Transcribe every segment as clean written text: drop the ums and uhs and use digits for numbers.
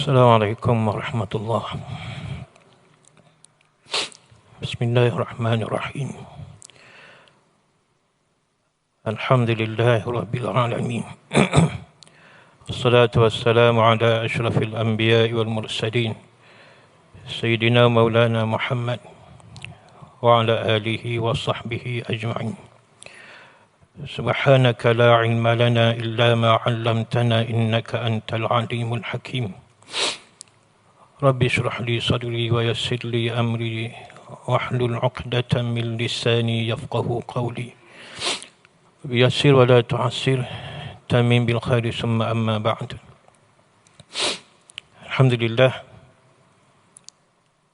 Assalamualaikum warahmatullahi wabarakatuh. Bismillahirrahmanirrahim. Alhamdulillahirabbil alamin. Wassalatu wassalamu ala asyrafil anbiya'i wal mursalin. Sayyidina Maulana Muhammad wa ala alihi wa sahbihi ajma'in. Subhanaka la ilma lana illa ma 'allamtana innaka antal alimul hakim. Rabbi shrah li sadri wa yassir li amri wahlul 'uqdatam min lisani yafqahu qawli. Yassir wa la tu'assir tamim bil khairi summa amma ba'd. Alhamdulillah,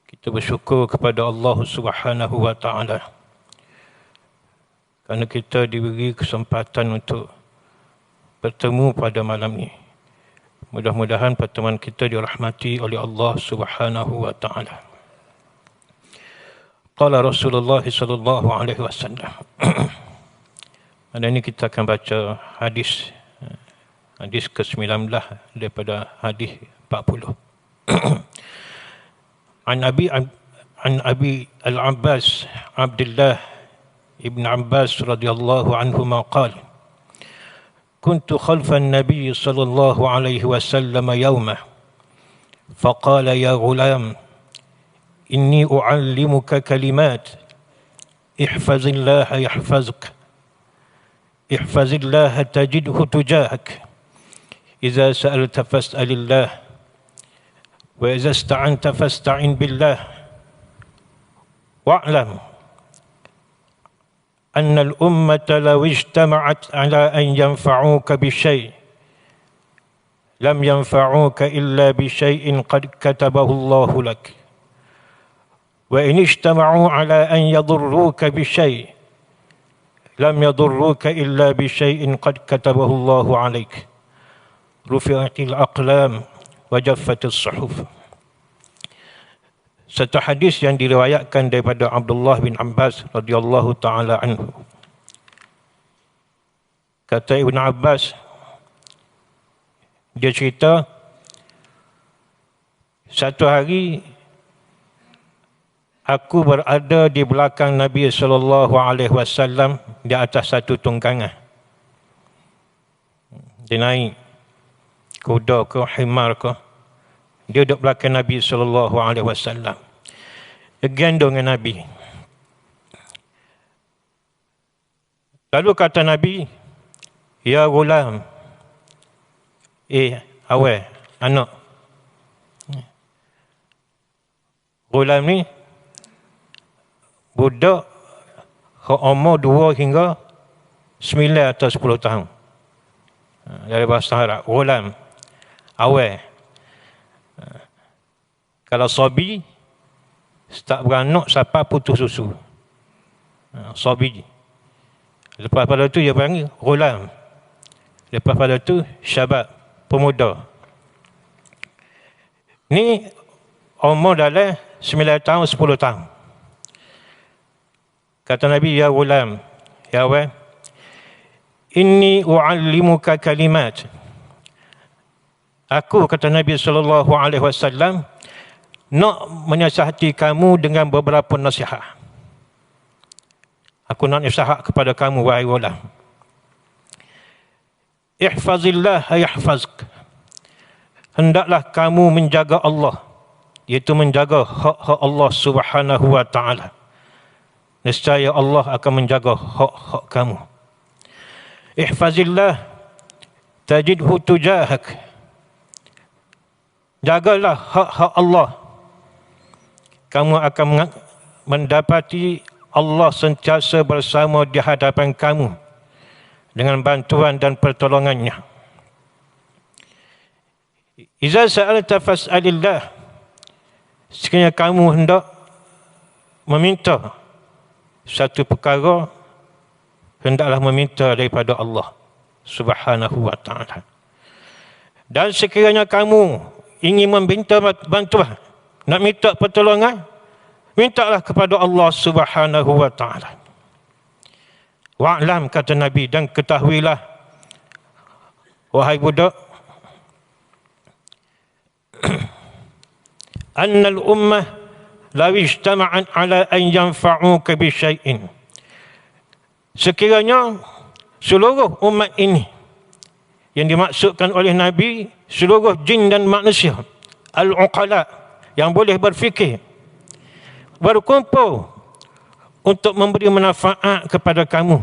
kita bersyukur kepada Allah Subhanahu wa taala kerana kita diberi kesempatan untuk bertemu pada malam ini. Mudah-mudahan pertemuan kita dirahmati oleh Allah Subhanahu wa taala. Qala Rasulullah sallallahu alaihi wasallam. Hari ini kita akan baca hadis ke-19 daripada hadis 40. An Abi al-Abbas Abdullah Ibn Abbas radhiyallahu anhuma qala كنت خلف النبي صلى الله عليه وسلم يوما فقال يا غلام إني أعلمك كلمات احفظ الله يحفظك احفظ الله تجده تجاهك إذا سألت فاسأل الله وإذا استعنت فاستعن بالله واعلم أن الأمة لو اجتمعت على أن ينفعوك بشيء لم ينفعوك إلا بشيء قد كتبه الله لك وإن اجتمعوا على أن يضروك بشيء لم يضروك إلا بشيء قد كتبه الله عليك رفعت الأقلام وجفت الصحف. Satu hadis yang diriwayatkan daripada Abdullah bin Abbas radhiyallahu taala anhu. Kata Ibn Abbas, dia cerita satu hari aku berada di belakang Nabi sallallahu alaihi wasallam di atas satu tunggangan. Dia naik kuda ke himar ke, dia duduk belakang Nabi sallallahu alaihi wasallam. Dia gendong dengan Nabi. Lalu kata Nabi, ya gulam, awal, anak. Gulam ni budak umur 2 hingga 9 atau 10 tahun. Dari bahasa Arab, gulam, awal. Kalau sobi, start beranak sampai putus susu. Sobi. Lepas pada tu dia panggil gulam. Lepas pada tu syabab, pemuda. Ni umur dalam 9 tahun, 10 tahun. Kata Nabi, ya gulam, ya awal, inni u'allimuka kalimat. Aku, kata Nabi sallallahu alaihi wasallam, nak menasihati kamu dengan beberapa nasihat. Aku nak nasihat kepada kamu, wahai gulam. Ihfazillah yahfazuk. Hendaklah kamu menjaga Allah, iaitu menjaga hak-hak Allah Subhanahu wa taala. Nescaya Allah akan menjaga hak-hak kamu. Ihfazillah tajidhu tujahak. Jagalah hak-hak Allah, kamu akan mendapati Allah sentiasa bersama di hadapan kamu dengan bantuan dan pertolongannya. Iza sa'alta fas'alillah. Sekiranya kamu hendak meminta satu perkara, hendaklah meminta daripada Allah Subhanahu wa taala. Dan sekiranya kamu ingin meminta bantuan, nak minta pertolongan, mintalah kepada Allah Subhanahu wa taala. Wa'lam, kata Nabi, dan ketahuilah, wahai budak, annal ummah law ijtama'at ala an yanfa'uka bi syai'in, sekiranya seluruh umat ini, yang dimaksudkan oleh Nabi seluruh jin dan manusia, al-uqala, yang boleh berfikir, berkumpul untuk memberi manfaat kepada kamu,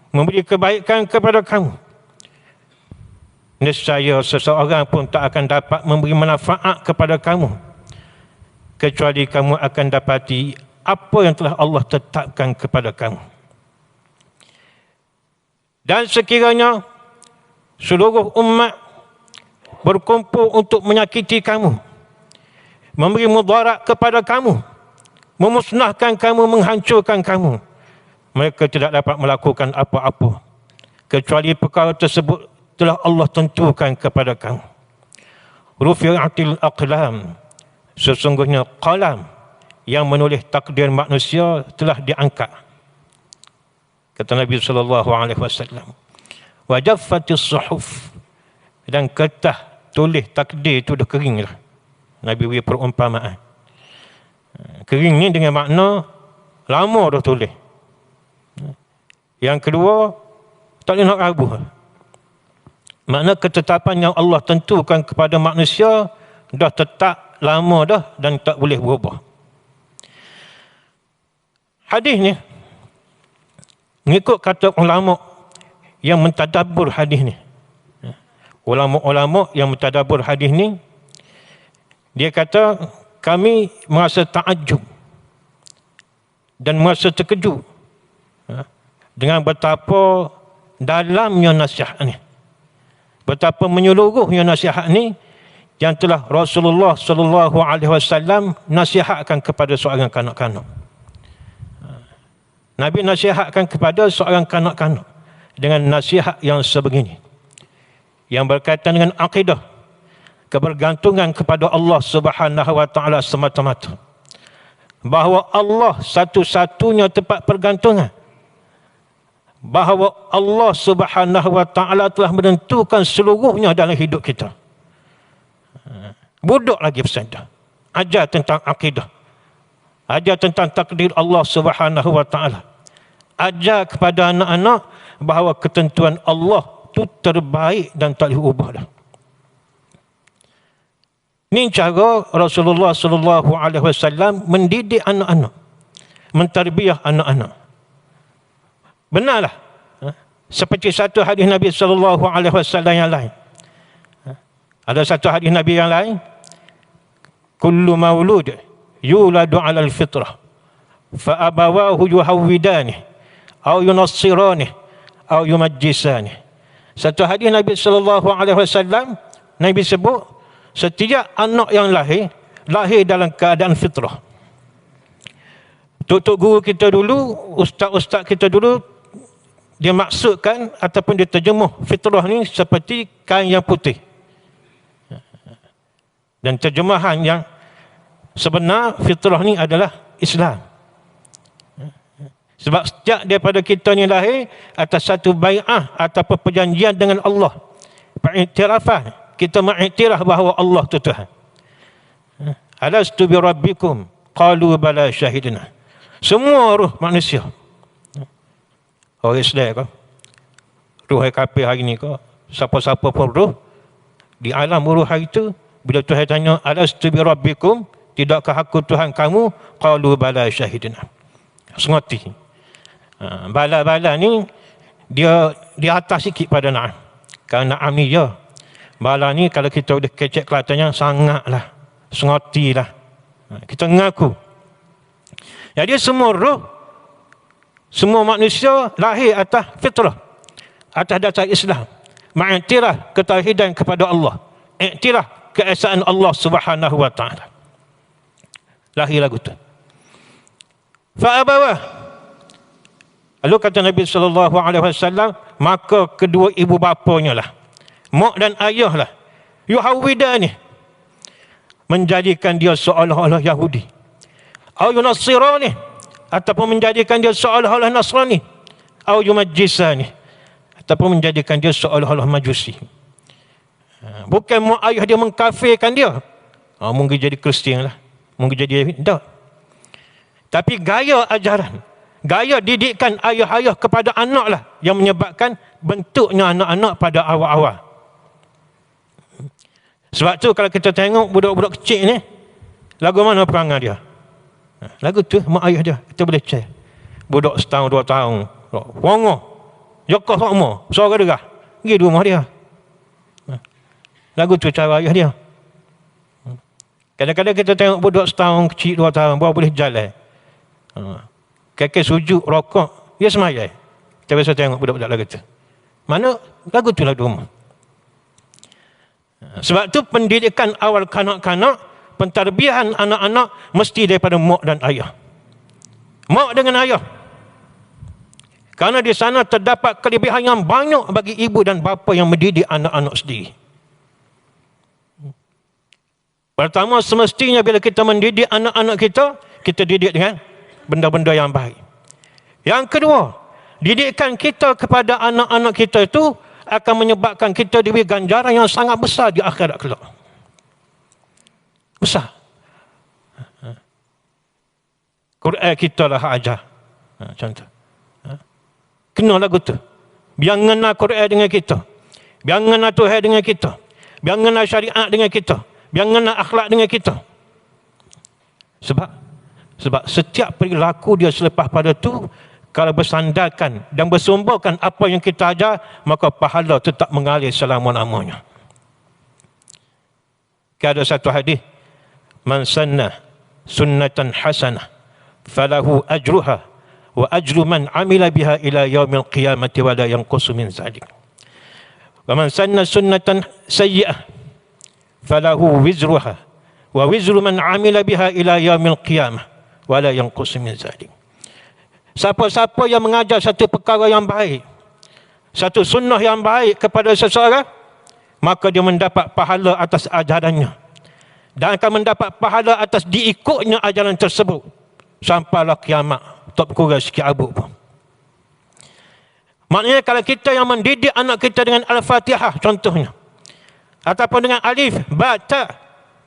memberi kebaikan kepada kamu, nescaya seseorang pun tak akan dapat memberi manfaat kepada kamu kecuali kamu akan dapati apa yang telah Allah tetapkan kepada kamu. Dan sekiranya seluruh umat berkumpul untuk menyakiti kamu, memberi mudarat kepada kamu, memusnahkan kamu, menghancurkan kamu, mereka tidak dapat melakukan apa-apa kecuali perkara tersebut telah Allah tentukan kepada kamu. Rufi'atil aqlam, sesungguhnya qalam yang menulis takdir manusia telah diangkat, kata Nabi SAW. Wa jaffatis suhuf, dan kertas tulis takdir itu dah kering lah. Nabi beri perumpamaan. Kering ni dengan makna lama dah tulis. Yang kedua, tak boleh nak ragu. Makna ketetapan yang Allah tentukan kepada manusia dah tetap lama dah dan tak boleh berubah. Hadis ni, mengikut kata ulama yang mentadabbur hadis ni, ulama-ulama yang mentadabbur hadis ni, dia kata kami merasa takjub dan merasa terkejut dengan betapa dalamnya nasihat ni, betapa menyeluruhnya nasihat ni yang telah Rasulullah SAW nasihatkan kepada seorang kanak-kanak. Nabi nasihatkan kepada seorang kanak-kanak dengan nasihat yang sebegini, yang berkaitan dengan akidah, kebergantungan kepada Allah Subhanahu wa taala semata-mata, bahawa Allah satu-satunya tempat pergantungan, bahawa Allah Subhanahu wa taala telah menentukan seluruhnya dalam hidup kita. Budak lagi bersandar, ajar tentang akidah, ajar tentang takdir Allah Subhanahu wa taala, ajar kepada anak-anak bahawa ketentuan Allah itu terbaik dan tak boleh ubah dah. Ini cara Rasulullah SAW mendidik anak-anak, mentarbiah anak-anak. Benarlah, seperti satu hadis Nabi SAW yang lain. Ada satu hadis Nabi yang lain, kullu maulud yuladu 'alal fitrah fa abawahu yuhawwidani aw yunassirani aw yumajjisani. Satu hadis Nabi SAW, Nabi sebut setiap anak yang lahir dalam keadaan fitrah. Tok guru kita dulu, ustaz-ustaz kita dulu, dia maksudkan ataupun dia terjemuh fitrah ni seperti kain yang putih. Dan terjemahan yang sebenar fitrah ni adalah Islam. Sebab sejak daripada kita ni lahir atas satu bai'ah ataupun perjanjian dengan Allah, pengiktirafan, kita mengiktiraf bahawa Allah itu Tuhan. Alastu bi rabbikum qalu bala syahidna. Semua ruh manusia, orang Islam ke, ruh kafir hari ni ke, siapa-siapa pun ruh di alam ruh hari itu, bila Tuhan tanya alastu bi rabbikum, tidakkah aku Tuhan kamu, qalu bala syahidna, sengerti. Bala-bala ni dia di atas sikit pada na'am. Kalau na'am ni ya, bala ni kalau kita boleh kecek kelatannya sangatlah, sengertilah, kita mengaku. Jadi semua roh, semua manusia lahir atas fitrah, atas dasar Islam, mengiktiraf ketauhidan kepada Allah, iktiraf keesaan Allah Subhanahu wa taala. Lahir lagu tu. Fa abawah, lalu kata Nabi SAW, maka kedua ibu bapanya lah, mak dan ayah lah, yuhawwidani, menjadikan dia seolah-olah Yahudi, au yunassirani, ataupun menjadikan dia seolah-olah Nasrani, au yumajjisani, ataupun menjadikan dia seolah-olah Majusi. Bukan mak ayah dia mengkafirkan dia, Mungkin jadi Kristian lah. Mungkin jadi tak. Tapi gaya ajaran, gaya didikan ayah-ayah kepada anak lah yang menyebabkan bentuknya anak-anak pada awal-awal. Sebab tu kalau kita tengok budak-budak kecil ni, lagu mana perangai dia? Lagu tu mak ayah dia, kita boleh cek. Budak setahun, 2 tahun, wongoh, jokos semua, suara derah, pergi di rumah dia. Lagu tu cara ayah dia. Kadang-kadang kita tengok budak setahun kecil, 2 tahun, baru boleh jalan. Kekek sujud, rokok, dia semayai. Kita biasa tengok budak-budak lagu tu. Mana lagu tu lah di rumah. Sebab tu pendidikan awal kanak-kanak, pentarbiahan anak-anak mesti daripada mak dan ayah. Mak dengan ayah. Kerana di sana terdapat kelebihan yang banyak bagi ibu dan bapa yang mendidik anak-anak sendiri. Pertama, semestinya bila kita mendidik anak-anak kita, kita didik dengan benda-benda yang baik. Yang kedua, didikan kita kepada anak-anak kita itu akan menyebabkan kita diberi ganjaran yang sangat besar di akhirat kelak. Besar. Quran kita lah ajar. Contoh. Kena lagu tu. Biar ngena Quran dengan kita. Biar ngena Tuhan dengan kita. Biar ngena syariat dengan kita. Biar ngena akhlak dengan kita. Sebab setiap perilaku dia selepas pada tu, kalau bersandarkan dan bersumberkan apa yang kita ajar, maka pahala tetap mengalir selama-lamanya. Ada satu hadis, man sanna sunnatan hasanah falahu ajruha wa ajru man amila biha ila yaumil qiyamati wa la yanqusu min zalik. Wa man sanna sunnatan sayyi'ah falahu wizruha wa wizru man amila biha ila yaumil qiyamah wa la yanqusu min zalik. Siapa-siapa yang mengajar satu perkara yang baik, satu sunnah yang baik kepada seseorang, maka dia mendapat pahala atas ajarannya dan akan mendapat pahala atas diikutnya ajaran tersebut sampailah kiamat, tak berkurang sikit abuk pun. Maknanya kalau kita yang mendidik anak kita dengan Al-Fatihah contohnya, ataupun dengan Alif, Ba, Ta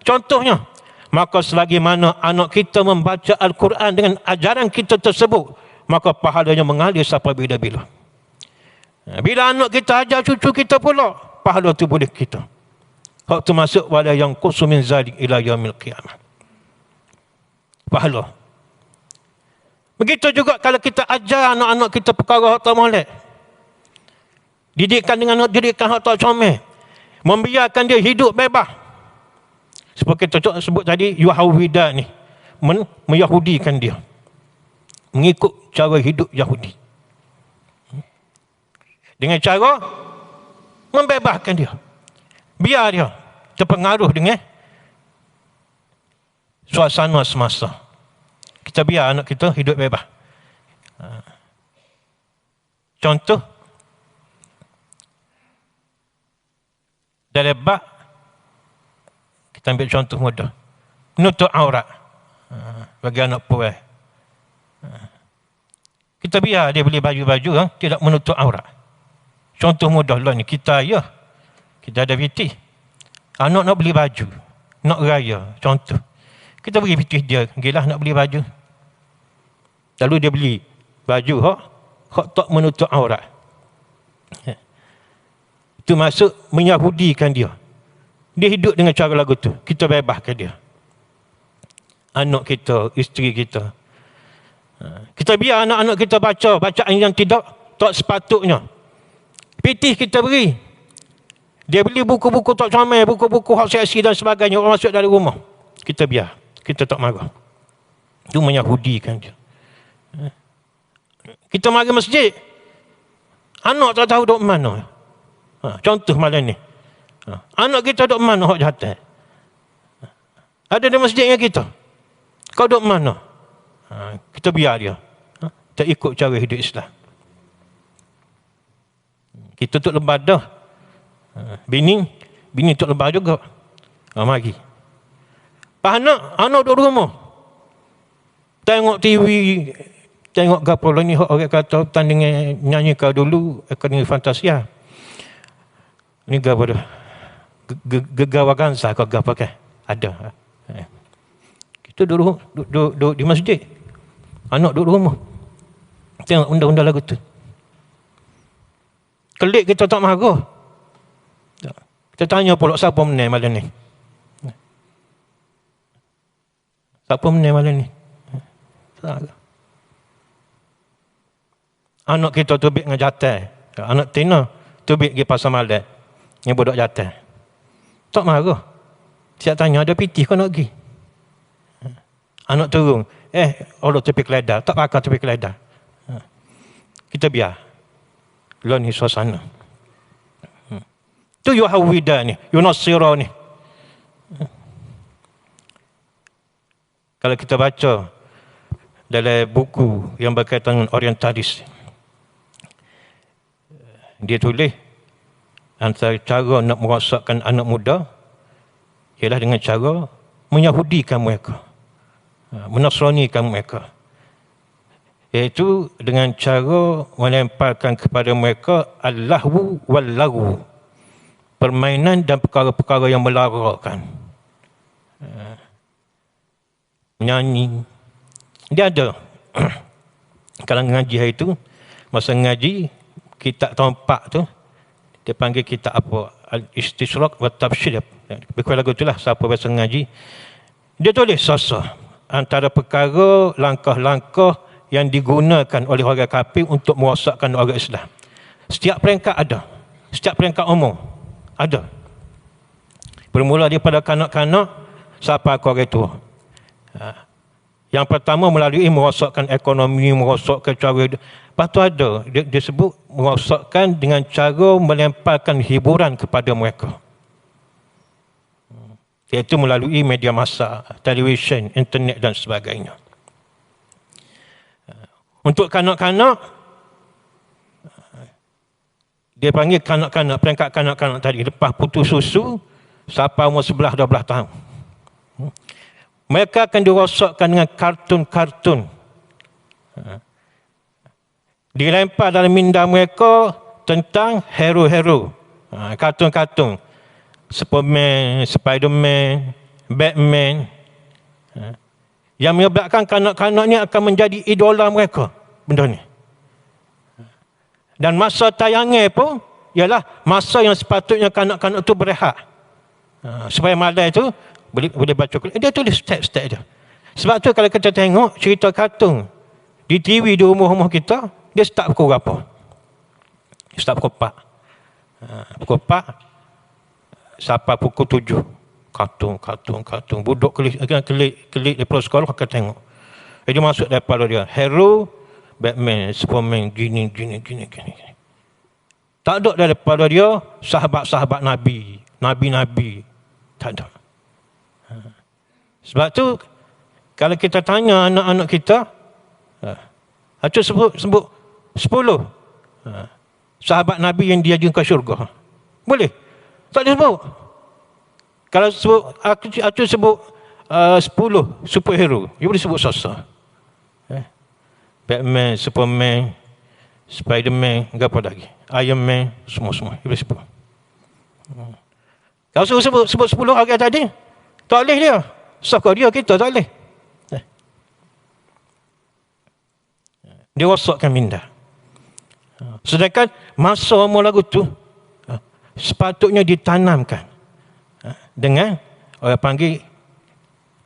contohnya, maka selagi mana anak kita membaca Al-Quran dengan ajaran kita tersebut, maka pahalanya mengalir sampai bila-bila. Bila anak kita ajar cucu kita pula, pahala tu boleh kita. Hak tu masuk wala yang qusu min zalik ila yaumil qiyamah. Pahala. Begitu juga kalau kita ajar anak-anak kita perkara hak tak molek. Didikan dengan didikan hak tak comel. Membiarkan dia hidup bebas. Seperti kita sebut tadi, Yahuda ni. Meyahudikan dia. Mengikut cara hidup Yahudi. Dengan cara membebaskan dia. Biar dia terpengaruh dengan suasana semasa. Kita biar anak kita hidup bebas. Contoh, dalam bab, kita ambil contoh mudah. Menutup aurat bagi anak perempuan. Kita biar dia beli baju-baju tidak menutup aurat. Contoh mudah lah ni, kita ayah, kita ada pitih, anak nak beli baju, nak raya, contoh. Kita beri pitih dia, gilah nak beli baju. Lalu dia beli baju hak tak menutup aurat. Itu masuk menyahudikan dia. Dia hidup dengan cara lagu tu, kita bebaskan dia. Anak kita, isteri kita. Kita biar anak-anak kita baca bacaan yang tak sepatutnya. Pitih kita beri. Dia beli buku-buku tak comel, buku-buku hak seksi dan sebagainya, orang masuk dari rumah. Kita biar. Kita tak marah. Itu menyahudikan dia. Kita mari masjid. Anak tak tahu duk mana. Contoh malam ni. Anak kita duk mana hak jahat. Ada di masjid dengan kita. Kau duk mana? Kita biar dia. Tak ikut cara hidup Islam. Kita tuk lebar dah. Bini tuk lebar juga. Mari. Anak duduk rumah. Tengok TV, tengok gapo lah ni, orang kata tandingan nyanyi kau dulu, akademi Fantasia. Ni gapo dah? Gegawagansa kau gapo kan? Ada. Kita duduk di masjid. Anak duduk rumah. Tengok undang-undang lagu tu. Kelik kita tak marah. Kita tanya pula siapa menang malam ni. Siapa menang malam ni. Anak kita tubik dengan jatah. Anak Tina tubik pergi pasar malam. Yang budak jatah. Tak marah. Siap tanya ada pitih kau nak pergi. Anak turun. Allah tepi keledar. Tak pakai tepi keledar. Kita biar. Lawan ni suasana. Tu Yuhawida ni. Yunasira ni. Kalau kita baca dalam buku yang berkaitan dengan orientalis. Dia tulis antara cara nak merosakkan anak muda ialah dengan cara menyahudikan mereka. Menasranikan mereka. Iaitu dengan cara melemparkan kepada mereka al-lahwu wal-lagwu. Permainan dan perkara-perkara yang melarakan. Menyanyi. Dia ada. Kalau ngaji hari itu, masa ngaji, kitab tahun 4 tu, dia panggil kitab apa? Al-Istishraq wa Tabsyir. Lebih kurang lagu itulah, siapa biasa ngaji. Dia tulis sasa antara perkara langkah-langkah yang digunakan oleh orang kafir untuk merosakkan orang Islam. Setiap peringkat ada. Setiap peringkat umur ada. Bermula daripada kanak-kanak sampai ke orang tua. Yang pertama melalui merosakkan ekonomi, merosakkan cara. Lepas tu ada, dia sebut merosakkan dengan cara melemparkan hiburan kepada mereka. Iaitu melalui media massa, televisyen, internet dan sebagainya. Untuk kanak-kanak, dia panggil kanak-kanak, peringkat kanak-kanak tadi, lepas putus susu, sampai umur 11-12 tahun. Mereka akan dirosakkan dengan kartun-kartun. Dilempar dalam minda mereka tentang hero-hero. Kartun-kartun. Superman, Spiderman, Batman. Yang menyebabkan kanak-kanak ni akan menjadi idola mereka. Benda ni. Dan masa tayangnya pun ialah masa yang sepatutnya kanak-kanak tu berehat. Supaya malam tu boleh baca. Dia tulis step-step dia. Sebab tu kalau kita tengok cerita kartun di TV di rumah-rumah kita, dia start pukul berapa? Start pukul 4. Pukul 4 sampai pukul 7. Kartun. Budak kelik daripada sekolah akan tengok. Dia masuk daripada dia. Hero, Batman, Superman, gini. Tak ada daripada dia sahabat-sahabat Nabi. Nabi-Nabi. Tak ada. Sebab tu, kalau kita tanya anak-anak kita, Acuk sebut 10 sahabat Nabi yang diajin ke syurga. Boleh? Tak boleh sebut. Kalau sebut, Acuk sebut 10 superhero, dia boleh sebut sasa. Batman, Superman, Spiderman, apa lagi? Iron Man, semua. Dia boleh sebut. Kalau sebut 10 orang tadi, tak boleh dia. Sokong dia, kita tak boleh. Dia rosakkan minda. Sedangkan masa umur lagu tu sepatutnya ditanamkan dengan orang panggil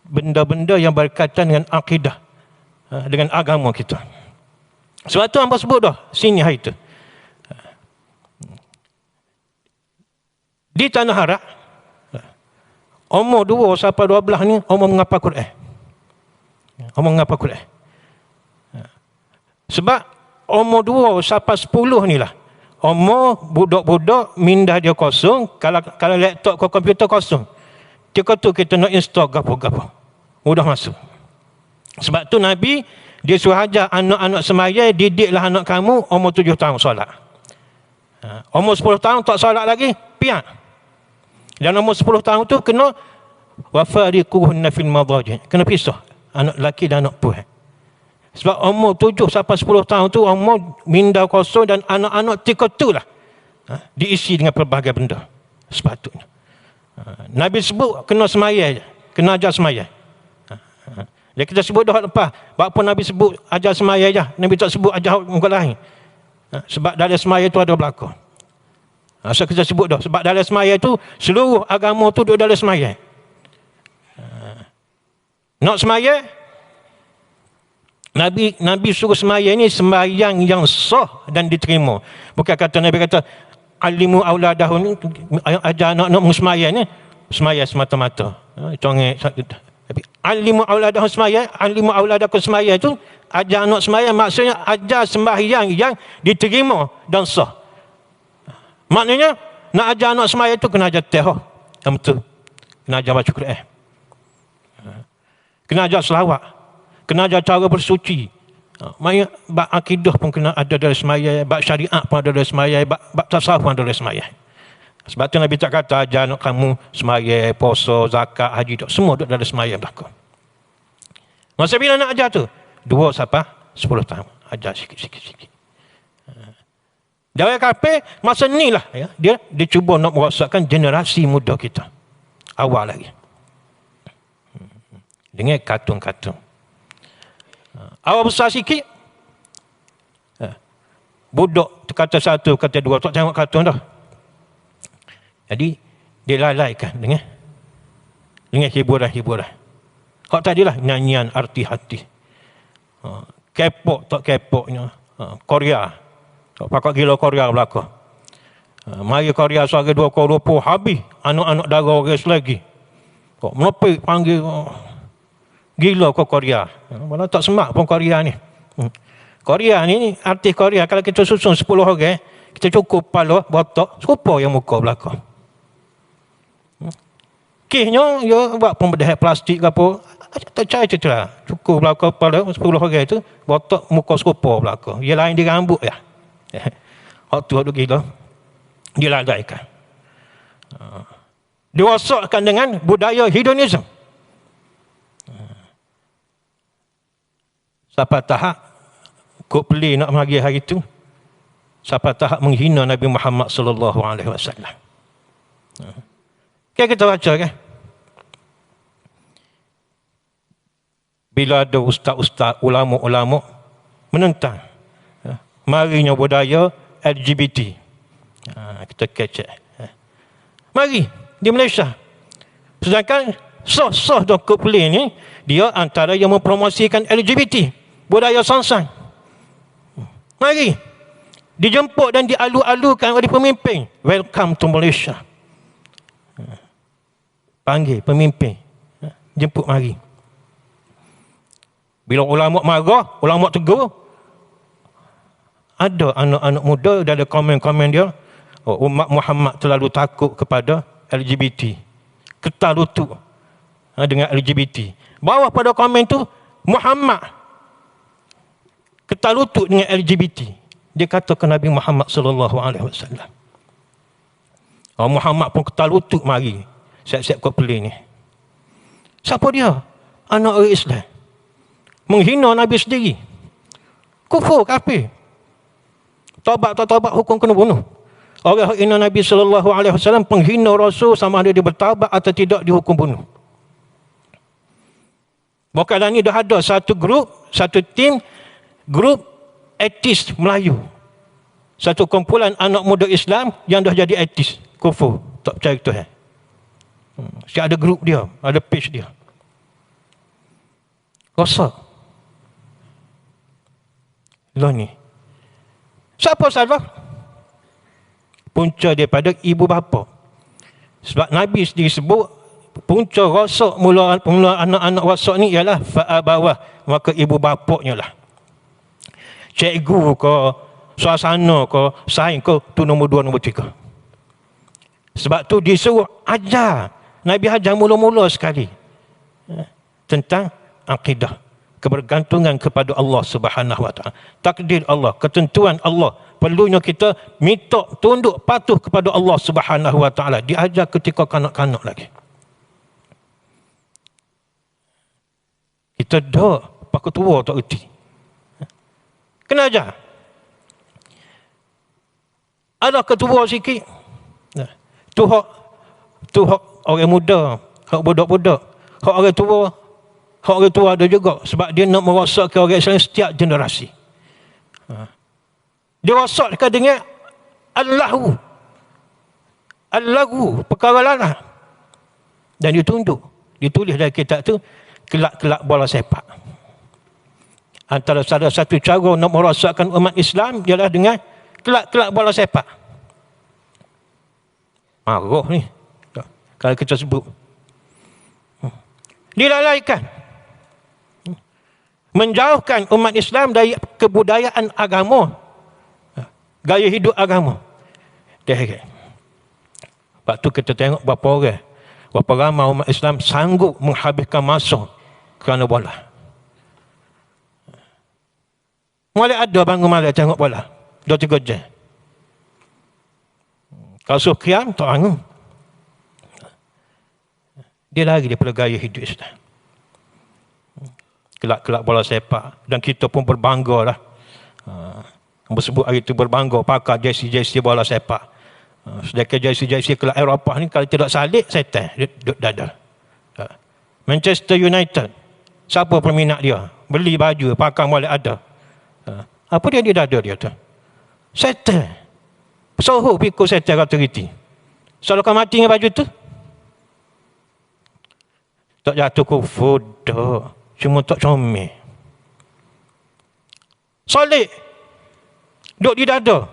benda-benda yang berkaitan dengan akidah, dengan agama kita. Sebab tu hangpa sebut dah sini hari tu. Di tanah Arab umur 2 sampai 12 ni umur menghafal Quran. Umur menghafal Quran. Sebab umur 2 sampai 10 ni lah umur budak-budak minda dia kosong. Kalau laptop ke komputer kosong, tu kita nak install gapo-gapo, mudah masuk. Sebab tu Nabi dia suruh ajar anak-anak semaya, didiklah anak kamu umur 7 tahun solat. Umur 10 tahun tak solat lagi, piak. Dan umur 10 tahun tu kena wafariquhunna fil madaji', kena pisah anak lelaki dan anak perempuan. Sebab umur 7 sampai 10 tahun tu umur minda kosong dan anak-anak tika tu lah diisi dengan pelbagai benda sepatutnya. Nabi sebut kena semaya je, kena ajar semaya. Dia kita sebut dah lepas, apa Nabi sebut ajar semaya je, Nabi tak sebut ajar orang lain. Sebab dalam semaya itu ada berlaku. So kita sebut dah, sebab dalam semaya itu seluruh agama tu duduk dalam semaya. Nak semaya, Nabi suruh semaya ni sembahyang yang sah dan diterima. Bukan kata Nabi kata alimu auladahum, ajar anak-anak semaya ni semaya semata-mata. Tapi alimu auladahum semaya, alimu auladakum semaya itu ajar anak semaya, maksudnya ajar sembahyang yang diterima dan sah. Maknanya nak ajar anak semaya itu kena ajar tahiyat yang betul, kena ajar baca Quran, kena ajar selawat, kena ajar cara bersuci. Maknanya bab akidah pun kena ada dalam semaya, bab syariat pun ada dalam semaya, bab tasawuf pun ada dalam semaya. Sebab tu Nabi tak kata ajar anak kamu semaya, puasa, zakat, haji, semua duduk dalam semaya berlaku. Masa bila nak ajar tu? 2 sampai 10 tahun. Ajar sikit-sikit. Dari kafir, masa ni lah ya, dia cuba nak merosakkan generasi muda kita. Awal lagi. Dengan kartun-kartun. Awal besar sikit, budak kata satu, kata dua, tak tengok kartun dah. Jadi, dia lalaikan dengan hiburan-hiburan. Hak tadilah nyanyian arti hati. K-pop tak K-popnya. Korea. Tak pakat gila Korea belakang. Mari Korea sehari 2020 habis. Anak-anak darah orang lagi. Kok menepik panggil gila ke Korea. Malah tak semak pun Korea ni. Korea ni, artis Korea, kalau kita susun 10 orang, kita cukup kepala, botak, serupa yang muka belakang. Kisnya, dia buat pembedahan plastik ke apa, tak cari cerita lah. Cukup belakang kepala, 10 orang tu, botak, muka serupa belakang. Dia lain di rambut ya. Waktu gila, dia lalaikan. Dirosakkan dengan budaya hedonism. Sampai tahap Coldplay nak mari hari itu, sampai tahap menghina Nabi Muhammad sallallahu alaihi wasallam. Kita baca kan? Bila ada ustaz-ustaz, ulama-ulama menentang marinya budaya LGBT. Kita kecek. Mari di Malaysia. Sedangkan sah-sah dah Coldplay ni, dia antara yang mempromosikan LGBT, budaya Sangsang. Mari dijemput dan dialu-alukan oleh pemimpin. Welcome to Malaysia. Panggil pemimpin, jemput mari. Bila ulama marah, ulama tegur, ada anak-anak muda dalam komen-komen dia, umat Muhammad terlalu takut kepada LGBT, ketal lutut dengan LGBT. Bawah pada komen tu, Muhammad ketal lutut dengan LGBT. Dia kata ke Nabi Muhammad sallallahu alaihi wasallam. Muhammad pun ketal lutut mari siap-siap Coldplay ni. Siapa dia? Anak orang Islam. Menghina Nabi sendiri. Kufur, kafir. Taubat tak taubat, hukum kena bunuh. Orang hina Nabi sallallahu alaihi wasallam, penghina Rasul, sama ada dia bertaubat atau tidak, dihukum bunuh. Bukanlah ni dah ada satu grup, satu tim, grup etis Melayu. Satu kumpulan anak muda Islam yang dah jadi etis, kufur, tak percaya Tuhan. Siap ada grup dia, ada page dia. Rosak. Lah ni. Siapa salah? Punca daripada ibu bapa. Sebab Nabi sendiri sebut, punca rosak mula anak-anak rosak ni ialah fa'abawah, maka ibu bapaknya lah. Cikgu ke, suasana ke, saing ke, tu nombor 2, nombor 3. Sebab tu disuruh ajar. Nabi ajar mula-mula sekali tentang akidah, kebergantungan kepada Allah Subhanahu wa taala. Takdir Allah, ketentuan Allah. Perlunya kita minta tunduk patuh kepada Allah Subhanahu wa taala. Diajar ketika kanak-kanak lagi. Kita dah pak ketua tak reti. Kena ajar. Ada ketua sikit. Tu hak orang muda, hak budak-budak, hak orang tua ada juga. Sebab dia nak merosakkan orang Islam setiap generasi. Dia rosakkan dengan al-lahu, perkara lalah. Dan ditulis dalam kitab tu, kelak-kelak bola sepak. Antara salah satu cara nak merosakkan umat Islam ialah dengan kelak-kelak bola sepak. Marah ni kalau kita sebut. Dilalaikan, menjauhkan umat Islam dari kebudayaan agama, gaya hidup agama. Sebab tu kita tengok berapa ramai umat Islam sanggup menghabiskan masa kerana bola. Mulai ada bangun malam tengok bola 2-3 jam. Kalau suruh qiyam tak bangun. Dia lari daripada gaya hidup Islam. Kelak-kelak bola sepak. Dan kita pun berbangga lah. Bersebut hari itu berbangga pakai jersey bola sepak. Sedangkan jersey kelak Eropah ni kalau tidak salib, setan duduk dada. Manchester United, siapa peminat dia? Beli baju, pakai mulai ada. Apa dia di dada dia tu? Setan. Soho pikul setan kata riti. Soalnya kau mati dengan baju tu? Tak jatuh kufur dah. Cuma tak comel. Solid. Duduk di dada.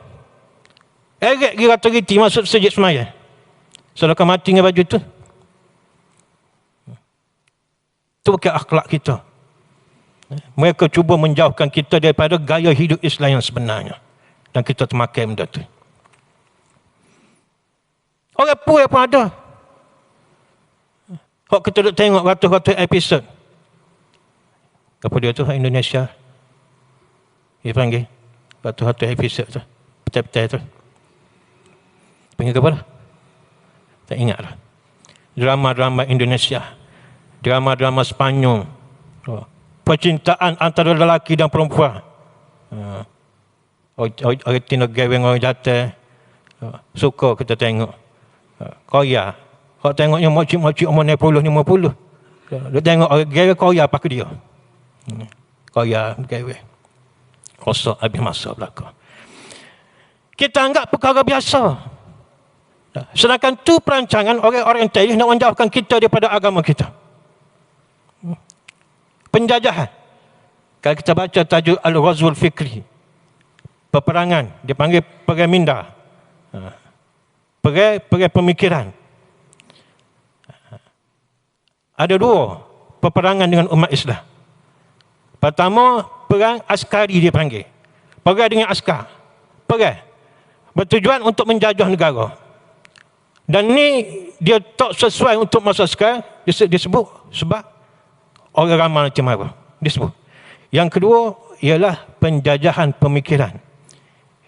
Erek kira teriti masuk sejid semaya. Soalnya kau mati dengan baju tu? Itu bukan akhlak kita. Mereka cuba menjauhkan kita daripada gaya hidup Islam yang sebenarnya. Dan kita termakai benda tu. Orang pun ada. Kalau kita duduk tengok ratus-ratus episod. Apa dia tu? Indonesia. Dia panggil. Ratus-ratus episod tu. Petai-petai tu. Panggil ke apa lah? Tak ingat lah. Drama-drama Indonesia. Drama-drama Sepanyol. Percintaan antara lelaki dan perempuan. Orang tina gaweng orang jatuh. Suka kita tengok. Korea. Kalau tengoknya makcik-makcik umur 50. Dia tengok orang gaweng Korea pakai dia. Korea gaweng. Rosak habis masa belakang. Kita anggap perkara biasa. Sedangkan tu perancangan orang-orang Orientalis nak menjauhkan kita daripada agama kita. Penjajahan. Kalau kita baca tajuk Al-Ghazwul Fikri, peperangan, dia panggil perang minda. Perang pemikiran. Ada 2 peperangan dengan umat Islam. Pertama, perang askari dia panggil. Perang dengan askar. Perang bertujuan untuk menjajah negara. Dan ni dia tak sesuai untuk masa sekarang. Disebut sebab orang ramai nanti marah. Disebut. Yang kedua ialah penjajahan pemikiran.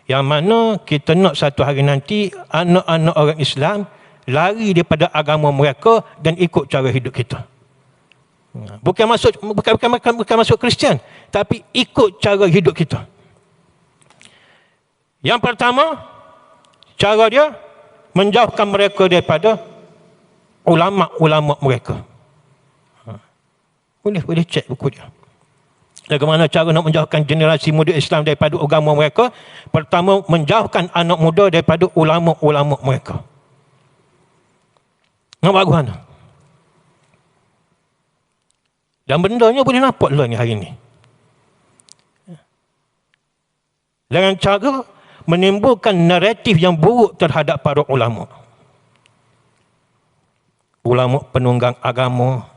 Yang mana kita nak satu hari nanti anak-anak orang Islam lari daripada agama mereka dan ikut cara hidup kita. Bukan masuk Kristian, tapi ikut cara hidup kita. Yang pertama, cara dia menjauhkan mereka daripada ulama-ulama mereka. Boleh cek buku dia. Bagaimana cara nak menjauhkan generasi muda Islam daripada agama mereka? Pertama, menjauhkan anak muda daripada ulama-ulama mereka. Nampak mana? Dan bendanya boleh nampak lah ni hari ni. Dengan cara menimbulkan naratif yang buruk terhadap para ulama. Ulama penunggang agama,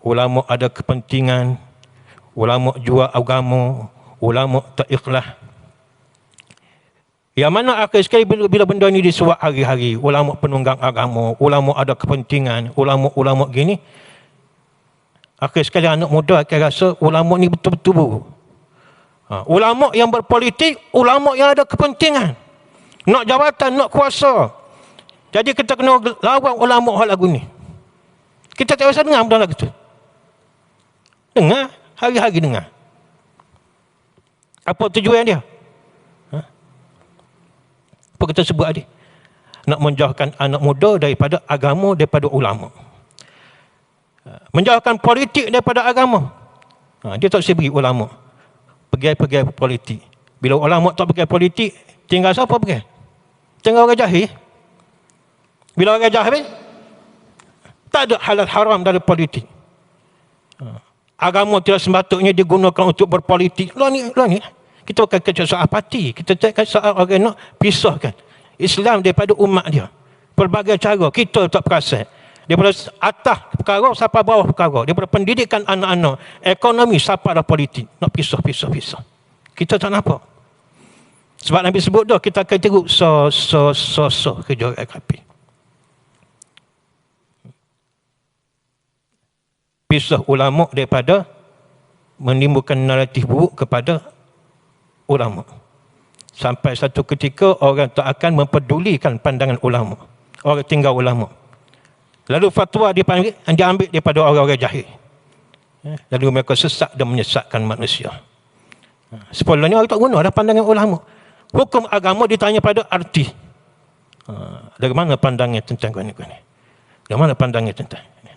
ulama ada kepentingan, ulama jual agama, ulama tak ikhlas. Yang mana akhir sekali bila benda ni disuat hari-hari, ulama penunggang agama, ulama ada kepentingan, ulama-ulama gini, akhir sekali anak muda akan rasa ulama ni betul-betul buruk. Ulama yang berpolitik, ulama yang ada kepentingan, nak jabatan, nak kuasa. Jadi kita kena lawan ulama hal lagu ni. Kita tak usah dengar benda lagu tu. Dengar, hari-hari dengar. Apa tujuan dia? Apa kita sebut tadi? nak menjauhkan anak muda daripada agama, daripada ulama. Menjauhkan politik daripada agama. Dia tak usah beri ulama pergi politik. Bila ulama tak pergi politik, tinggal siapa pergi? Tinggal orang jahil. Bila orang jahil, tak ada halal haram dalam politik. Agama tidak sepatutnya digunakan untuk berpolitik. Lah ni. Kita bukan kecil soal parti. Kita cakap soal orang nak pisahkan Islam daripada umat dia. Pelbagai cara kita tak perasan. Daripada atas perkara sampai bawah perkara. Daripada pendidikan anak-anak, ekonomi sampai dah politik. Nak pisah. Kita tak nampak. Sebab Nabi sebut dah, kita akan tengok kerja LKP. Pisah ulama daripada menimbulkan naratif buruk kepada ulama. Sampai satu ketika orang tak akan mempedulikan pandangan ulama. Orang tinggal ulama. Lalu fatwa diambil daripada orang-orang jahil. Lalu mereka sesat dan menyesatkan manusia. Sepulaunya orang tak guna dah pandangan ulama. Hukum agama ditanya pada arti. Dari mana pandangan tentang ini? Dari mana pandangan tentang ini?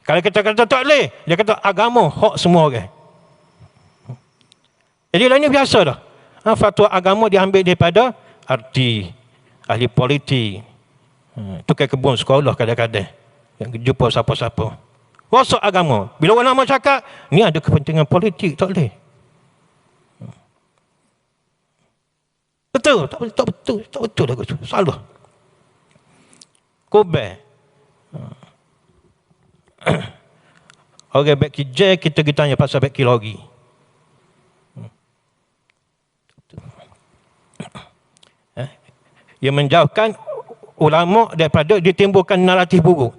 Kalau kita kata tak boleh, dia kata agama hak semua orang. Jadi lainnya biasa dah. Fatwa agama diambil daripada arti, ahli politik, tukar kebun sekolah kadang-kadang. Yang jumpa siapa-siapa. Rosak agama. Bila orang nak cakap, ni ada kepentingan politik, tak boleh. Betul, tak betul lagu tu. Salah. Kobe. Orang baik kijai, kita tanya pasal baik lori. Yang menjauhkan ulama daripada ditimbulkan naratif buruk.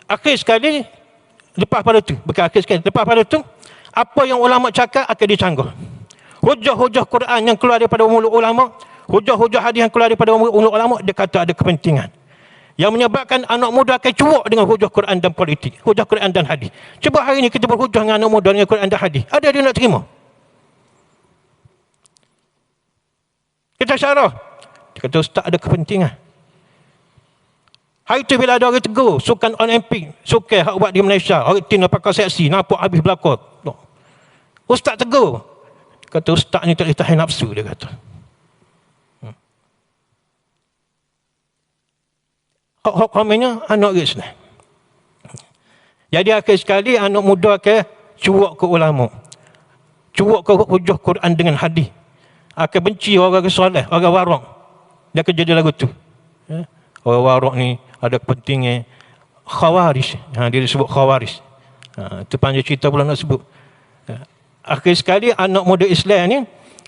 Akhir sekali, lepas pada tu, apa yang ulama cakap akan dicanggah. Hujah-hujah Quran yang keluar daripada mulut ulama, hujah-hujah hadis yang keluar daripada mulut ulama, dia kata ada kepentingan. Yang menyebabkan anak muda akan cuak dengan hujah Quran dan politik, hujah Quran dan hadis. Cuba hari ini kita berhujah dengan anak muda dengan Quran dan hadis. Ada dia nak terima? Kita syarah. Dia kata ustaz ada kepentingan. Hari itu bila ada orang tegur, sukan Olimpik, sukan hak buat di Malaysia, orang tina pakai seksi, nampak habis belakang. Ustaz tegur. Kata ustaz ni tak boleh tahan nafsu, dia kata. Hak komennya anak Islam. Jadi akhir sekali anak muda akan cuak ke ulama. Cuak ke hujah Quran dengan hadis. Akan benci orang soleh, orang warak. Dia akan jadi lagu tu. Orang warak ni ada kepentingan khawarij. Dia disebut khawarij. Itu panjang cerita pula nak sebut. Akhir sekali anak muda Islam ni,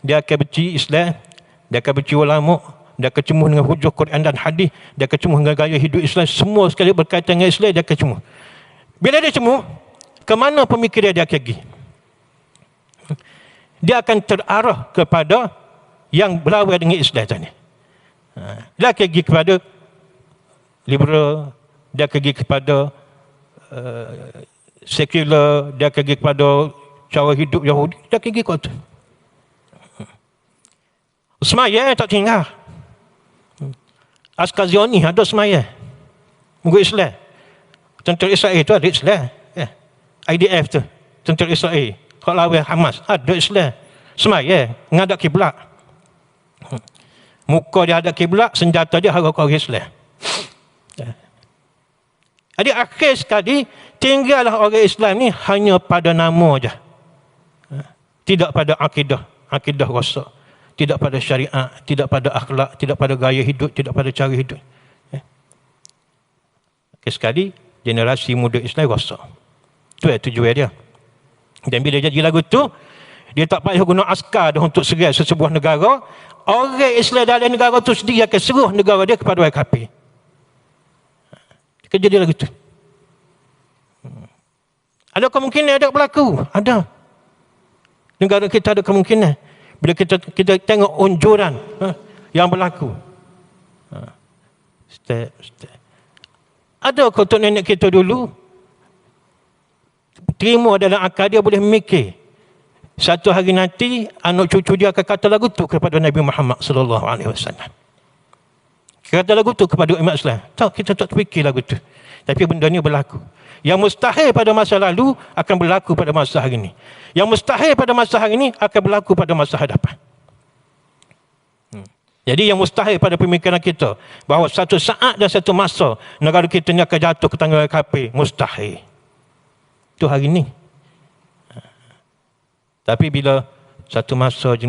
dia akan benci Islam, dia akan benci ulama, dia akan cemuh dengan hujah Quran dan hadis, dia akan cemuh dengan gaya hidup Islam, semua sekali berkaitan dengan Islam, dia akan cemuh. Bila dia cemuh, ke mana pemikiran dia akan pergi? Dia akan terarah kepada yang berlawan dengan Islam tadi. Dia akan pergi kepada liberal, dia akan pergi kepada sekular, dia akan pergi kepada cara hidup Yahudi, dia akan pergi ke tu. Semaya tak tinggal. Askar Zioni ada semaya. Mengikut Islam. Tentera Israel tu ada Islam. IDF tu. Tentera Israel. Hak lawan Hamas. Ada Islam. Semaya. Menghadap kiblat. Muka dia hadap kiblat, senjata dia harap orang Islam. Jadi akhir sekali, tinggallah orang Islam ni hanya pada nama je. Tidak pada akidah. Akidah rosak. Tidak pada syariat, tidak pada akhlak, tidak pada gaya hidup, tidak pada cara hidup. Sekali, generasi muda Islam rosak. Itu tujuan dia. Dan bila jadi lagu tu, dia tak payah guna askar dah untuk serang sesebuah negara. Orang Islam dalam negara tu sendiri akan seruh negara dia kepada orang kafir. Dia jadi lagu tu. Ada kemungkinan ada berlaku? Ada. Negara kita ada kemungkinan. Bila kita tengok unjuran yang berlaku. Step. Ada kotak nenek kita dulu terima dalam akal dia boleh memikir. Satu hari nanti anak cucu dia akan kata lagu tu kepada Nabi Muhammad sallallahu alaihi wasallam. Kata lagu tu kepada umat Islam. Tak, kita tak terfikir lagu tu. Tapi benda ni berlaku. Yang mustahil pada masa lalu akan berlaku pada masa hari ini. Yang mustahil pada masa hari ini akan berlaku pada masa hadapan. Jadi yang mustahil pada pemikiran kita, bahawa satu saat dan satu masa negara kita ni akan jatuh ke tangan kafir, mustahil. Itu hari ini. Tapi bila satu masa,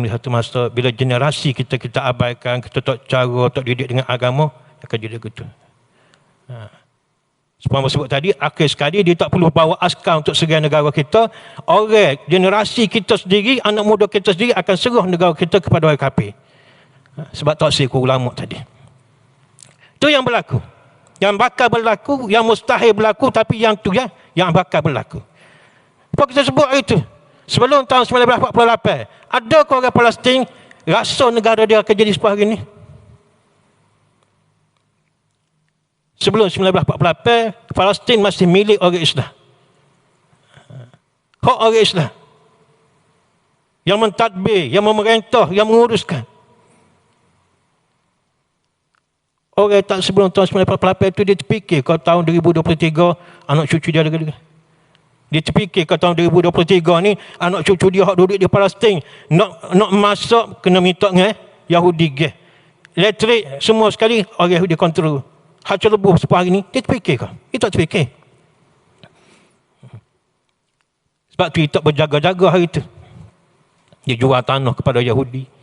bila generasi kita abaikan, kita tak cara, tak didik dengan agama, akan jadi begitu. Seperti sebut tadi, akhir sekali dia tak perlu bawa askar untuk serang negara kita. Orang, generasi kita sendiri, anak muda kita sendiri akan serah negara kita kepada orang kafir. Sebab taksir ulama tadi. Itu yang berlaku. Yang bakal berlaku, yang mustahil berlaku, tapi yang tu yang bakal berlaku. Apa kita sebut itu? Sebelum tahun 1948, adakah orang Palestin rasa negara dia akan jadi seperti hari ini? Sebelum 1948, Palestin masih milik orang Islam. Hak orang Islam. Yang mentadbir, yang memerintah, yang menguruskan. Orang tak sebelum tahun 1948 itu dia terfikir kalau tahun 2023 anak cucu dia ada. Dia terfikir kalau tahun 2023 ni anak cucu dia hak duduk di Palestin nak masuk kena minta dengan Yahudi ke. Elektrik semua sekali orang Yahudi kontrol. Hak celebuh sepah hari ni dia terfikir ke? Dia tak terfikir. Sebab tu dia tak berjaga-jaga hari tu. Dia jual tanah kepada Yahudi.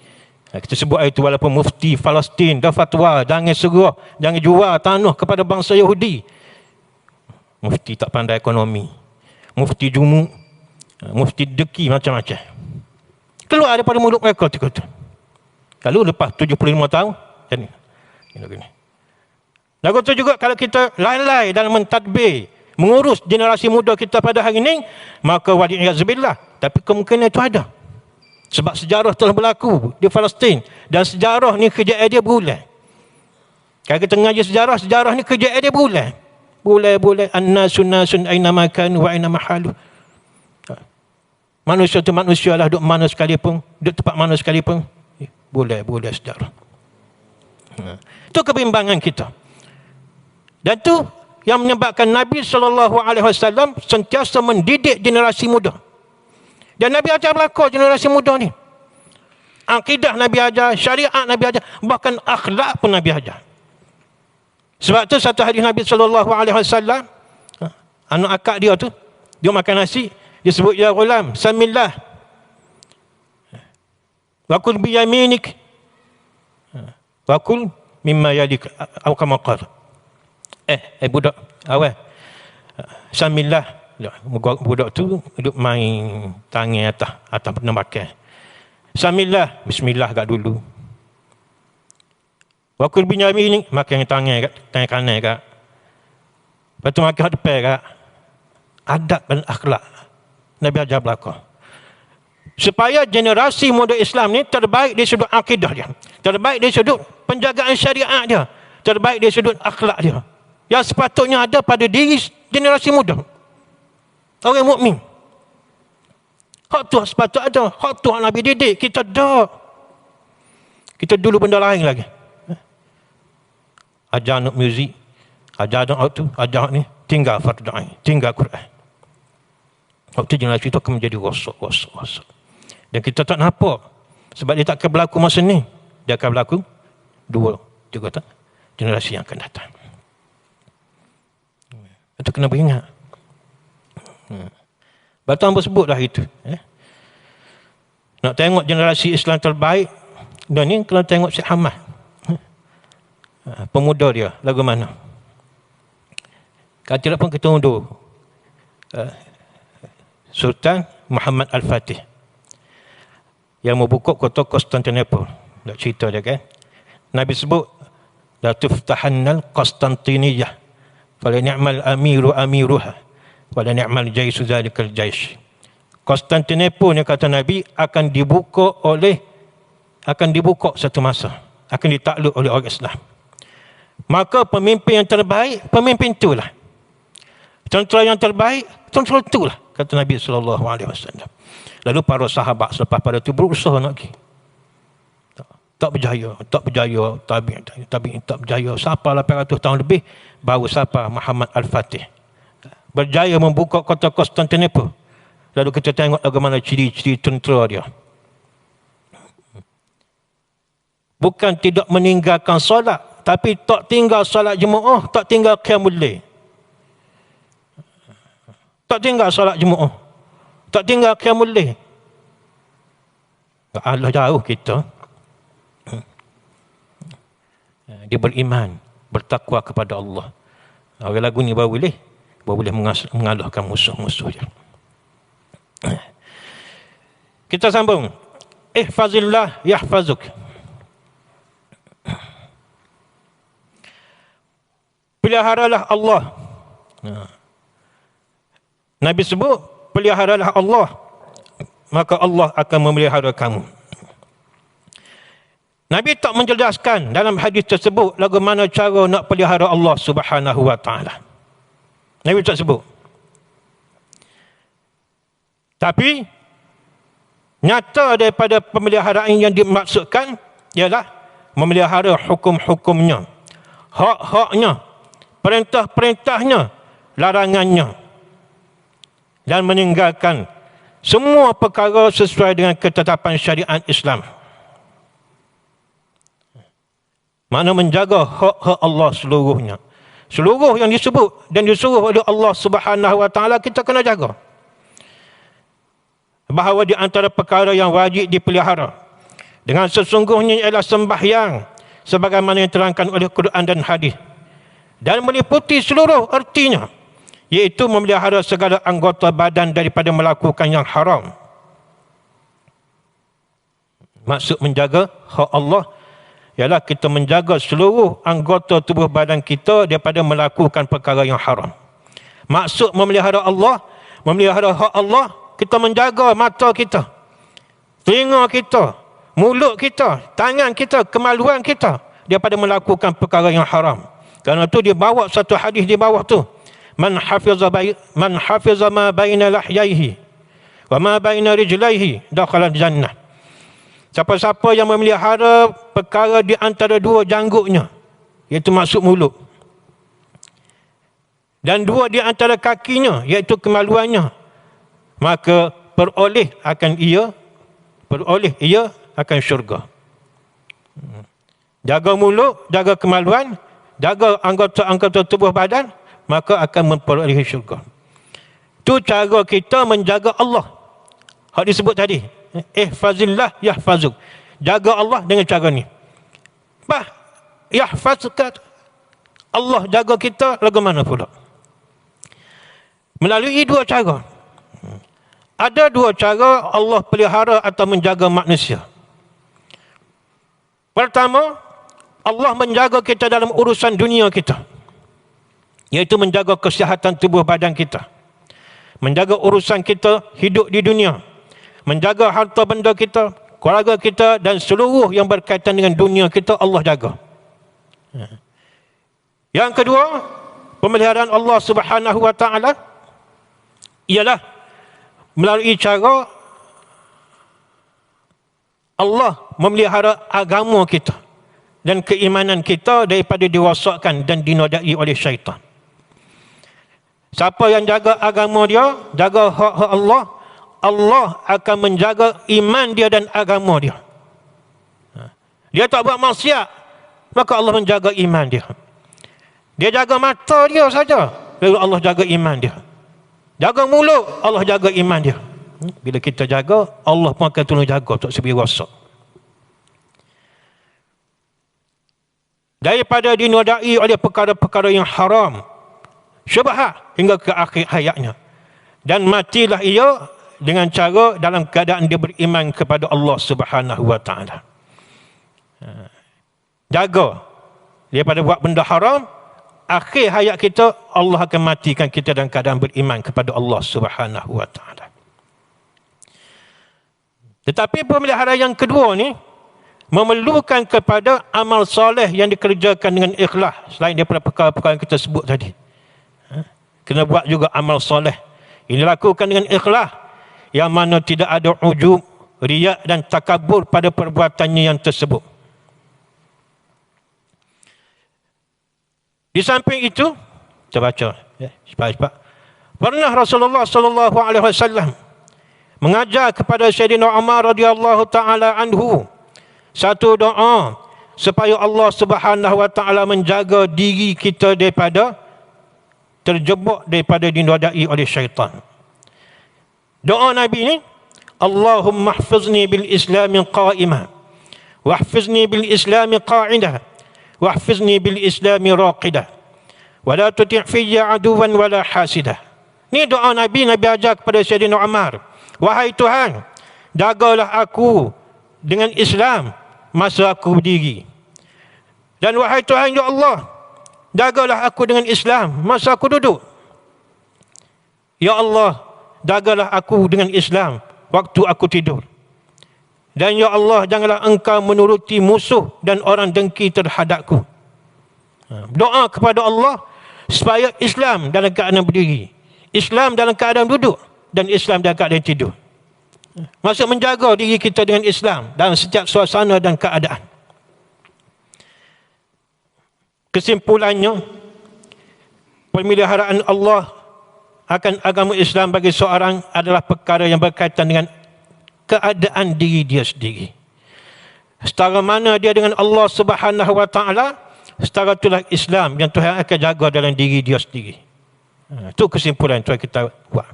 Kita sebut itu walaupun mufti Palestin dah fatwa jangan serah, jangan jual tanah kepada bangsa Yahudi. Mufti tak pandai ekonomi. Mufti jumu, mufti deki macam-macam. Keluar daripada mulut mereka tu. Lalu lepas 75 tahun jadi gini. Lagu tu juga kalau kita lalai dalam mentadbir, mengurus generasi muda kita pada hari ini, maka wali'iyazbillah. Tapi kemungkinan itu ada. Sebab sejarah telah berlaku di Palestin. Dan sejarah ni kejayaan dia berulang. Kalau kita ngaji sejarah ni kejayaan dia berulang. Boleh annasun aina makan wa aina mahalu. Manusia tu manusia lah, duduk mana sekalipun, duduk tempat mana sekalipun. Boleh sejarah. Itu kebimbangan kita. Dan tu yang menyebabkan Nabi SAW sentiasa mendidik generasi muda. Dan Nabi ajar berlaku generasi muda ni. Akidah Nabi ajar, syariat Nabi ajar, bahkan akhlak pun Nabi ajar. Sebab tu satu hadis Nabi SAW, anak akak dia tu, dia makan nasi, dia sebut, ya ghulam, samillah. Wakul biyaminik. Wakul mimma yalik. Atau kama qala. Budak, awal. Samillah. Budak tu duduk main tangan atas pernah makan. Samillah, bismillah kat dulu. Wakul binyami ni makan tangan kanan kat. Lepas tu makan depan kat. Adab dan akhlak Nabi ajar berlaku. Supaya generasi muda Islam ni terbaik dari sudut akidah dia, terbaik dari sudut penjagaan syariat dia, terbaik dari sudut akhlak dia, yang sepatutnya ada pada diri generasi muda. Orang mukmin. Hak tu sepatut ada. Hak tu Nabi didik. Kita tak. Kita dulu benda lain lagi. Ajar anak muzik. Ajar anak tu. Ajar ni. Tinggal fardu ain. Tinggal Quran. Waktu generasi itu akan menjadi rosak. Dan kita tak nampak. Sebab dia tak akan berlaku masa ni. Dia akan berlaku 2-3 tahun. Generasi yang akan datang. Itu kena beringat. Batang bersebutlah itu. Nak tengok generasi Islam terbaik, dan ni kalau tengok Syekh Hamad, pemuda dia lagu mana? Kalau tidak pun kita undur Sultan Muhammad Al-Fatih yang membuka kota Konstantinopel. Nak cerita dia kan, Nabi sebut la tuftahannal Konstantiniyah fala ni'mal amiruha wala ni'mal jaisu zalikal jaish. Konstantinopel ni kata Nabi akan dibuka satu masa, akan ditakluk oleh orang Islam. Maka pemimpin yang terbaik, pemimpin itulah. Tentera yang terbaik, tentera itulah, kata Nabi SAW. Lalu para sahabat selepas pada itu berusaha nak pergi. Tak berjaya, tabi'in tak berjaya. Sampai 800 tahun lebih, baru sampai Muhammad Al-Fatih. Berjaya membuka kota Konstantinopel. Lalu kita tengok bagaimana ciri-ciri tentera dia. Bukan tidak meninggalkan solat, tapi tak tinggal solat jemaah, tak tinggal qiyamul lail. Tak tinggal solat jemaah, tak tinggal qiyamul lail. Allah jauh kita. Dia beriman, bertakwa kepada Allah. Orang lagu ni baru boleh mengalahkan musuh-musuh dia. Kita sambung. Ihfazillah yahfazuk. Peliharalah Allah. Nabi sebut, peliharalah Allah, maka Allah akan memelihara kamu. Nabi tak menjelaskan dalam hadis tersebut bagaimana cara nak pelihara Allah Subhanahu wa taala. Nabi tak sebut. Tapi nyata daripada pemeliharaan yang dimaksudkan ialah memelihara hukum-hukumnya, hak-haknya, perintah-perintahnya, larangannya, dan meninggalkan semua perkara sesuai dengan ketetapan syariat Islam. Makna menjaga hak-hak Allah seluruhnya. Seluruh yang disebut dan disuruh oleh Allah Subhanahu wa taala kita kena jaga. Bahawa di antara perkara yang wajib dipelihara dengan sesungguhnya ialah sembahyang sebagaimana yang terangkan oleh Quran dan hadis, dan meliputi seluruh ertinya, iaitu memelihara segala anggota badan daripada melakukan yang haram. Maksud menjaga hak Allah ialah kita menjaga seluruh anggota tubuh badan kita daripada melakukan perkara yang haram. Maksud memelihara Allah, memelihara hak Allah, kita menjaga mata kita, telinga kita, mulut kita, tangan kita, kemaluan kita daripada melakukan perkara yang haram. Kerana itu dia bawa satu hadis di bawah tu. Man hafiza ma baina lahyaihi wa ma baina rijlaihi dakhala jannah. Siapa-siapa yang memelihara perkara di antara dua janggutnya, iaitu maksud mulut, dan dua di antara kakinya, iaitu kemaluannya, maka peroleh ia akan syurga. Jaga mulut, jaga kemaluan, jaga anggota-anggota tubuh badan, maka akan memperoleh syurga. Itu cara kita menjaga Allah. Hak disebut tadi. Ihfazillah yahfazuk. Jaga Allah dengan cara ni. Yahfazuk, Allah jaga kita bagaimana pula? Melalui dua cara. Ada dua cara Allah pelihara atau menjaga manusia. Pertama, Allah menjaga kita dalam urusan dunia kita, iaitu menjaga kesihatan tubuh badan kita, menjaga urusan kita hidup di dunia, menjaga harta benda kita, keluarga kita, dan seluruh yang berkaitan dengan dunia kita Allah jaga. Yang kedua, pemeliharaan Allah Subhanahu wa taala ialah melalui cara Allah memelihara agama kita dan keimanan kita daripada dirosakkan dan dinodai oleh syaitan. Siapa yang jaga agama dia, jaga hak-hak Allah, Allah akan menjaga iman dia dan agama dia. Dia tak buat maksiat, maka Allah menjaga iman dia. Dia jaga mata dia saja, lalu Allah jaga iman dia. Jaga mulut, Allah jaga iman dia. Bila kita jaga, Allah pun akan tolong jaga tak sebi rosak. Daripada dinodai oleh perkara-perkara yang haram, syubhat hingga ke akhir hayatnya. Dan matilah ia dengan cara dalam keadaan dia beriman kepada Allah Subhanahu wa taala. Jaga daripada buat benda haram, akhir hayat kita Allah akan matikan kita dalam keadaan beriman kepada Allah Subhanahu wa taala. Tetapi pemeliharaan yang kedua ni memerlukan kepada amal soleh yang dikerjakan dengan ikhlas, selain daripada perkara-perkara yang kita sebut tadi. Kena buat juga amal soleh ini dilakukan dengan ikhlas, yang mana tidak ada ujub, riya dan takabur pada perbuatannya yang tersebut. Di samping itu, kita baca cepat-cepat. Pernah Rasulullah sallallahu alaihi wasallam mengajar kepada Sayyidina Umar radhiyallahu taala anhu satu doa supaya Allah Subhanahu wa taala menjaga diri kita daripada terjebak daripada dinodai oleh syaitan. Doa Nabi ni, Allahumma hfizni bil Islam qa'imah, wahfizni bil Islam qa'idah, wahfizni bil Islam raqidah, wa la tuti' fiyya aduwan wala hasidah. Ni doa Nabi ajar kepada Sayyidina Umar. Wahai Tuhan, jagalah aku dengan Islam masa aku berdiri. Dan wahai Tuhan ya Allah, jagalah aku dengan Islam masa aku duduk. Ya Allah, jagalah aku dengan Islam waktu aku tidur. Dan ya Allah, janganlah engkau menuruti musuh dan orang dengki terhadapku. Doa kepada Allah supaya Islam dalam keadaan berdiri, Islam dalam keadaan duduk, dan Islam dalam keadaan tidur. Maksud menjaga diri kita dengan Islam dalam setiap suasana dan keadaan. Kesimpulannya, pemeliharaan Allah akan agama Islam bagi seorang adalah perkara yang berkaitan dengan keadaan diri dia sendiri. Setara mana dia dengan Allah Subhanahu wa taala, setara itulah Islam yang Tuhan akan jaga dalam diri dia sendiri. Itu kesimpulan yang kita buat.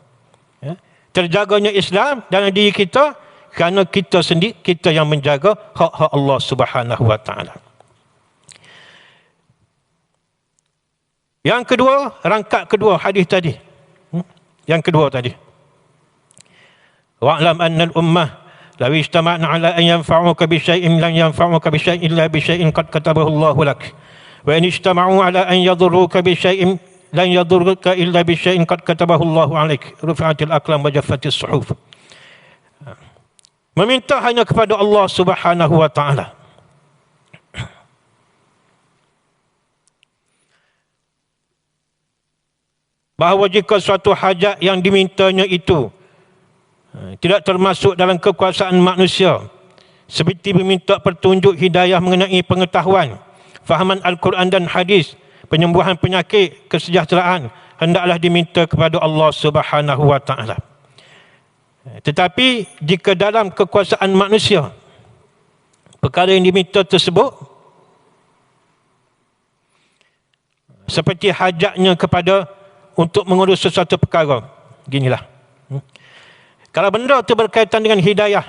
Terjaganya Islam dalam diri kita kerana kita sendiri, kita yang menjaga hak-hak Allah Subhanahu wa taala. Yang kedua, rangkap kedua hadis tadi. Yang kedua tadi. Wa'lam anna al-ummah law ijtama'na 'ala an yanfa'uka bi syai'in lan yanfa'uka bi syai'in illa bi syai'in qad katabahu Allahu lak. Wa in ijtama'u 'ala an yadurruka bi syai'in lan yadurruka illa bi syai'in qad katabahu Allahu 'alaik. Rufi'atil aqlam wa jaffatis suhuf. Meminta hanya kepada Allah Subhanahu wa taala. Bahawa jika suatu hajat yang dimintanya itu tidak termasuk dalam kekuasaan manusia, seperti meminta petunjuk hidayah mengenai pengetahuan, fahaman Al-Quran dan hadis, penyembuhan penyakit, kesejahteraan, hendaklah diminta kepada Allah Subhanahu wa taala. Tetapi jika dalam kekuasaan manusia perkara yang diminta tersebut seperti hajatnya kepada untuk mengurus sesuatu perkara, ginilah. Kalau benda itu berkaitan dengan hidayah,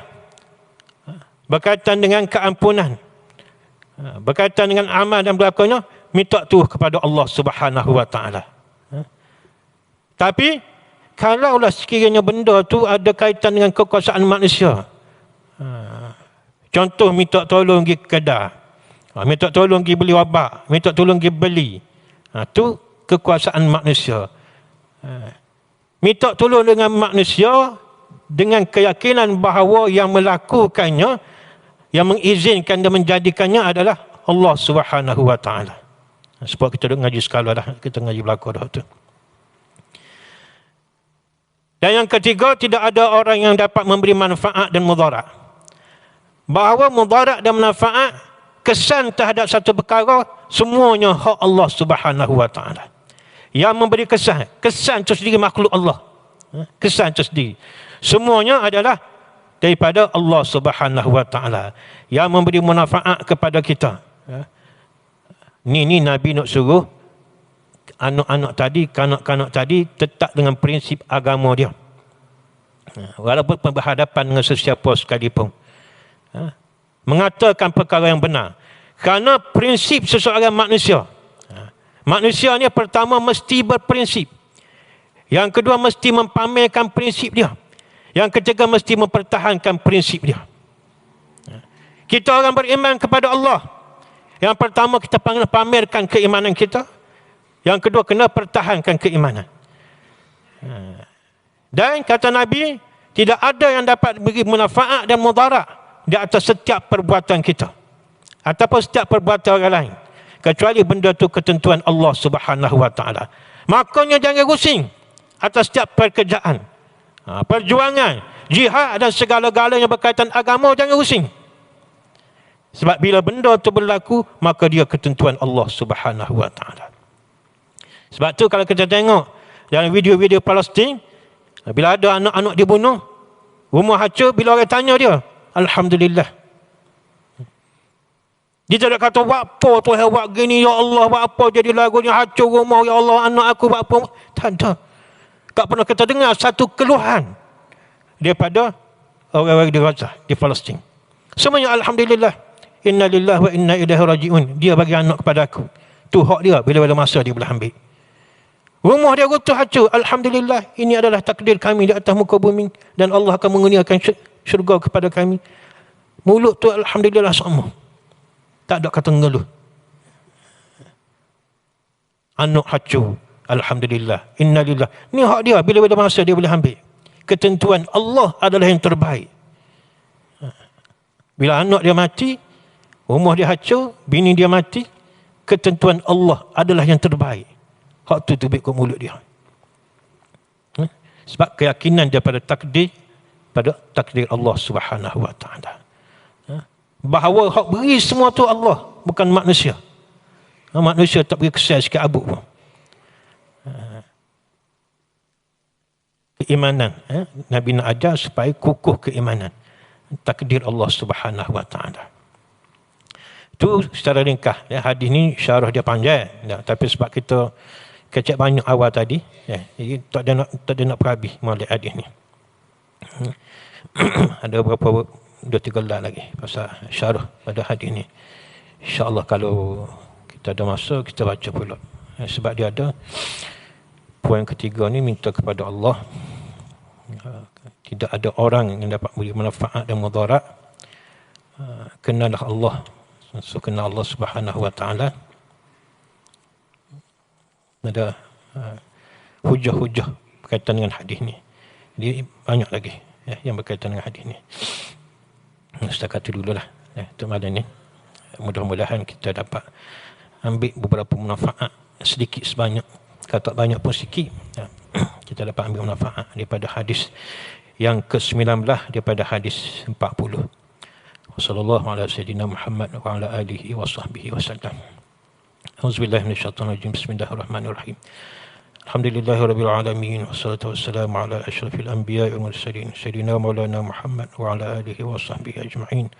berkaitan dengan keampunan, berkaitan dengan amal dan berlakunya, minta tu kepada Allah Subhanahu wa taala. Tapi kalaulah sekiranya benda tu ada kaitan dengan kekuasaan manusia, contoh minta tolong pergi kedai, minta tolong pergi beli wabak, minta tolong pergi beli, tu kekuasaan manusia. Minta tolong dengan manusia dengan keyakinan bahawa yang melakukannya, yang mengizinkan dan menjadikannya adalah Allah Subhanahu wa taala. Sebab kita duk ngaji sekala dah, kita ngaji belaka dah tu. Dan yang ketiga, tidak ada orang yang dapat memberi manfaat dan mudarat. Bahawa mudarat dan manfaat, kesan terhadap satu perkara, semuanya hak Allah Subhanahu wa taala. Yang memberi kesan, kesan itu sendiri makhluk Allah. Kesan itu sendiri. Semuanya adalah daripada Allah Subhanahu wa taala. Yang memberi manfaat kepada kita. Ni Nabi nak suruh anak-anak tadi, kanak-kanak tadi tetap dengan prinsip agama dia. Walaupun berhadapan dengan sesiapa sekalipun. Mengatakan perkara yang benar. Kerana prinsip seseorang manusia. Manusia ni pertama mesti berprinsip. Yang kedua mesti mempamerkan prinsip dia. Yang ketiga mesti mempertahankan prinsip dia. Kita orang beriman kepada Allah. Yang pertama kita pamerkan keimanan kita. Yang kedua kena pertahankan keimanan. Dan kata Nabi, tidak ada yang dapat beri manfaat dan mudarat di atas setiap perbuatan kita. Ataupun setiap perbuatan orang lain. Kecuali benda itu ketentuan Allah Subhanahu wa taala. Makanya jangan rusing atas setiap pekerjaan, perjuangan, jihad dan segala-galanya berkaitan agama, jangan rusing. Sebab bila benda itu berlaku, maka dia ketentuan Allah Subhanahu wa taala. Sebab tu kalau kita tengok dalam video-video Palestin, bila ada anak-anak dibunuh, rumah hancur, bila orang tanya dia, Alhamdulillah. Dia tak kata, buat apa Tuhan buat gini, ya Allah, buat apa jadi lagu ni, hancur rumah, ya Allah, anak aku buat apa. Tak ada. Tak pernah kita dengar satu keluhan daripada orang-orang di Gaza, di Palestin. Semuanya Alhamdulillah. Inna lillahi wa inna ilaihi raji'un. Dia bagi anak kepada aku. Tu hak dia, bila-bila masa dia boleh ambil. Rumah dia runtuh hancur. Alhamdulillah, ini adalah takdir kami di atas muka bumi, dan Allah akan mengurniakan syurga kepada kami. Mulut tu Alhamdulillah sama. Tak ada kata ngeluh. Anak hancur. Alhamdulillah. Innalillah. Ni hak dia, bila-bila masa dia boleh ambil. Ketentuan Allah adalah yang terbaik. Bila anak dia mati, rumah dia hancur, bini dia mati, ketentuan Allah adalah yang terbaik. Hak tu tubik kat mulut dia. Sebab keyakinan dia pada takdir Allah Subhanahu wa taala. Bahawa hak beri semua tu Allah, bukan manusia. Manusia tak beri kesan sikit abu pun. Keimanan, Nabi nak ajar supaya kukuh keimanan. Takdir Allah Subhanahu wa taala. Itu secara ringkas. Hadis ni syarah dia panjang, tapi sebab kita kecek banyak awal tadi, jadi tak ada nak perhabis malik hadis ni. Ada beberapa 2-3 lagi pasal syarah pada hadis ni. InsyaAllah kalau kita ada masa, kita baca pula. Sebab dia ada poin ketiga ni, minta kepada Allah. Tidak ada orang yang dapat beri manfaat dan mudarat. Kenalah Allah. So, kenal Allah Subhanahu wa taala. Ada hujah-hujah berkaitan dengan hadis ni. Jadi banyak lagi yang berkaitan dengan hadis ni. Setakat itu dululah untuk malam ni. Mudah-mudahan kita dapat ambil beberapa manfaat, sedikit sebanyak. Kalau tak banyak pun sikit, kita dapat ambil manfaat daripada hadis yang ke-19 daripada hadis 40. Wassallallahu ala sayyidina Muhammad wa ala alihi wa sahbihi wasallam. Auzubillahi minasyaitonir rajim. Bismillahirrahmanirrahim. Alhamdulillahirabbil alamin, wassalatu wassalamu ala asyrafil anbiya'i wal mursalin sayyidina maulana Muhammad wa ala alihi wa sahbihi ajma'in.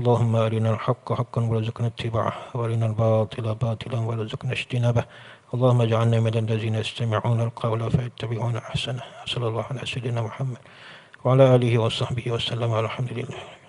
Allahumma arinal haqqa haqqan warzuqna ittiba'ah wa arinal batila batilan warzuqna ijtinabah. Allahumma ij'alna minal ladzina yastami'una al-qawla fayattabi'una ahsanah. Sallallahu ala sayyidina Muhammad wa ala alihi wa sahbihi wasallam. Alhamdulillah.